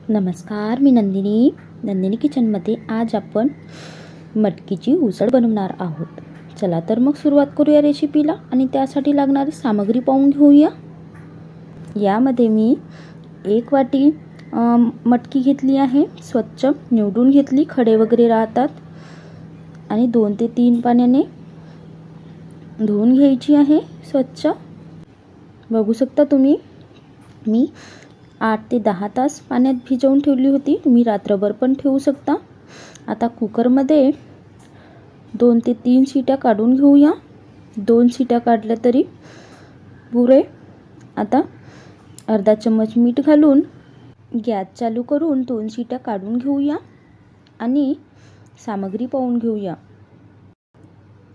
नमस्कार, मी नंदिनी किचनमध्ये आज आपण मटकीची उसळ बनवणार आहोत। चला तर मग सुरुवात करूया रेसिपीला। आणि त्यासाठी लागणारी सामग्री पाहून घेऊया। यामध्ये मी 1 वाटी मटकी घेतली आहे, स्वच्छ निवडून घेतली, खडे वगैरे राहतात, आणि 2 ते 3 पाण्याने धुवून घ्यायची आहे स्वच्छ। बघू शकता तुम्ही, मी 8 ते 10 तास पाण्यात भिजवून ठेवली होती। तुम्ही रात्रभर पण ठेवू शकता। आता कुकरमध्ये 2 ते 3 शिट्या काढून घेऊया। 2 शिट्या काढल्या तरी पुरे। आता अर्धा चम्मच मीठ घालून गॅस चालू करून 2 शिट्या काढून घेऊया आणि सामग्री पाहून घेऊया।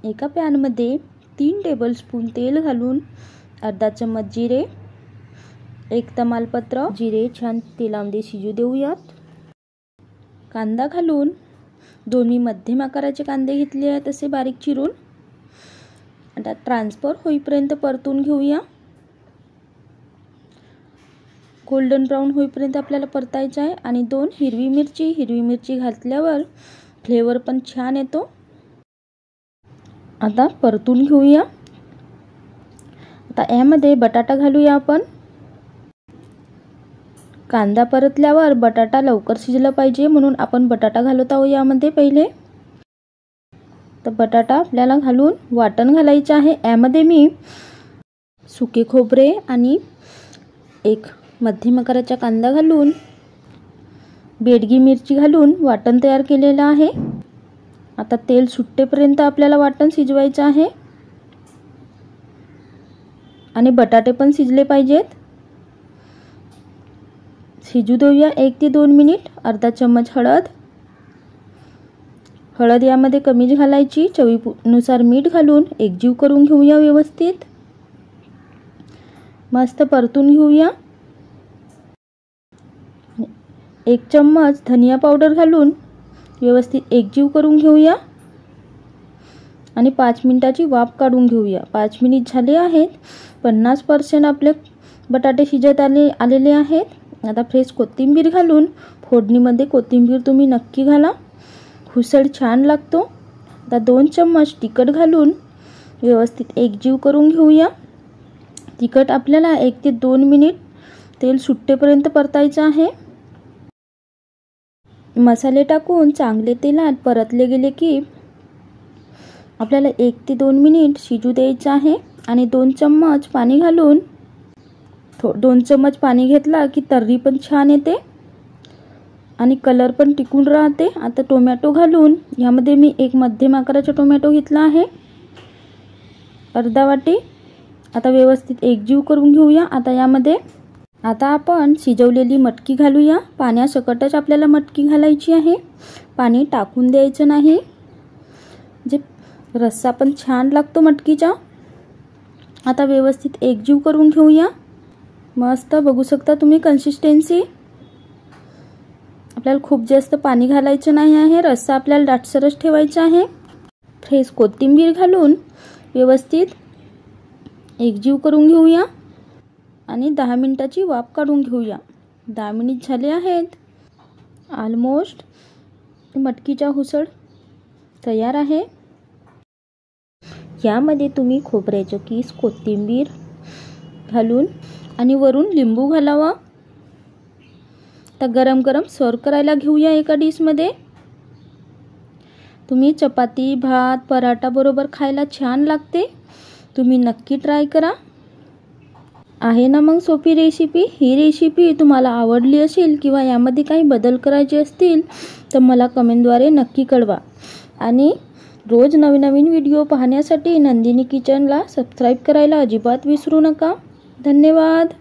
एका पॅनमध्ये 3 टेबलस्पून तेल घालून अर्धा चम्मच जिरे, 1 तमालपत्र, जिरे छान तेलामध्ये शिजू देऊयात। कांदा घालून 2 मी मध्यम आकाराचे कांदे घेतले आहेत, असे बारीक चिरून। आता ट्रान्सफर होईपर्यंत परतून घेऊया। गोल्डन ब्राउन होईपर्यंत आपल्याला परतायचे आहे। आणि 2 हिरवी मिरची घातल्यावर फ्लेवर पण छान येतो। आता परतून घेऊया। आता यामध्ये बटाटा घालूया आपण। कांदा परतल्यावर बटाटा लवकर शिजला पाहिजे, म्हणून आपण बटाटा घालत आहोत यामध्ये पहिले। तर बटाटा आपल्याला घालून वाटण घालायचे आहे। यामध्ये मी सुके खोबरे आणि 1 मध्यम आकाराचा कांदा घालून बेडगी मिरची घालून वाटण तयार केलेले आहे। आता तेल सुटेपर्यंत आपल्याला वाटण शिजवायचे आहे आणि बटाटे पण शिजले पाहिजेत। शिजू देऊया 1 ते 2 मिनिट। अर्धा चम्मच हळद यामध्ये कमी घालायची, चवीनुसार मीठ घालून एकजीव करून घेऊया व्यवस्थित। मस्त परतून घेऊया। 1 चम्मच धनिया पावडर घालून व्यवस्थित एकजीव करून घेऊया आणि 5 मिनिटाची वाफ काढून घेऊया। 5 मिनिट झाले आहेत। 50% आपले बटाटे शिजत आलेले आहेत। आता फ्रेश कोथिंबीर घालून फोडणीमध्ये कोथिंबीर तुम्ही नक्की घाला, उसळ छान लागतो। आता 2 चम्मच तिखट घालून व्यवस्थित एकजीव करून घेऊया। तिखट आपल्याला 1 ते 2 मिनिट तेल सुटेपर्यंत परतायचे आहे। मसाले टाकून चांगले तेलात परतले गेले की आपल्याला 1 ते 2 मिनिट शिजू द्यायचे आहे। आणि 2 चम्मच पाणी घालून 2 चम्मच पाणी घेतला की तर्री पण छान येते आणि कलर पण टिकून राहते। आता टोमॅटो घालून, यामध्ये मी 1 मध्यम आकाराचा टोमॅटो घेतला आहे, अर्धा वाटी। आता व्यवस्थित एकजीव करून घेऊया। आता आपण शिजवलेली मटकी घालूया। पाण्यासकटच आपल्याला मटकी घालायची आहे, पाणी टाकून द्यायचं नाही, जे रस्सा पण छान लागतो मटकीचा। आता व्यवस्थित एकजीव करून घेऊया। मस्त बघू शकता तुम्ही कन्सिस्टन्सी। आपल्याला खूप जास्त पाणी घालायचं नाही आहे, रस्सा आपल्याला दाटसरच ठेवायचा आहे। फ्रेश कोथिंबीर घालून व्यवस्थित एकजीव करून घेऊया आणि 10 मिनिटाची वाफ काढून घेऊया। 10 मिनिट झाले आहेत। ऑलमोस्ट मटकीचा उसळ तयार आहे। यामध्ये तुम्ही खोबऱ्याचे कीस, कोथिंबीर घालून आणि वरून लिंबू घालावा। तर गरम सर्व करायला घेऊया एका डिशमध्ये। तुम्ही चपाती, भात, पराठा बरोबर खायला छान लागते। तुम्ही नक्की ट्राय करा। आहे ना मग सोपी रेसिपी। ही रेसिपी तुम्हाला आवडली असेल किंवा यामध्ये काही बदल करायचे असतील तर मला कमेंटद्वारे नक्की कळवा। आणि रोज नवीन व्हिडिओ पाहण्यासाठी नंदिनी किचनला सबस्क्राईब करायला अजिबात विसरू नका। धन्यवाद।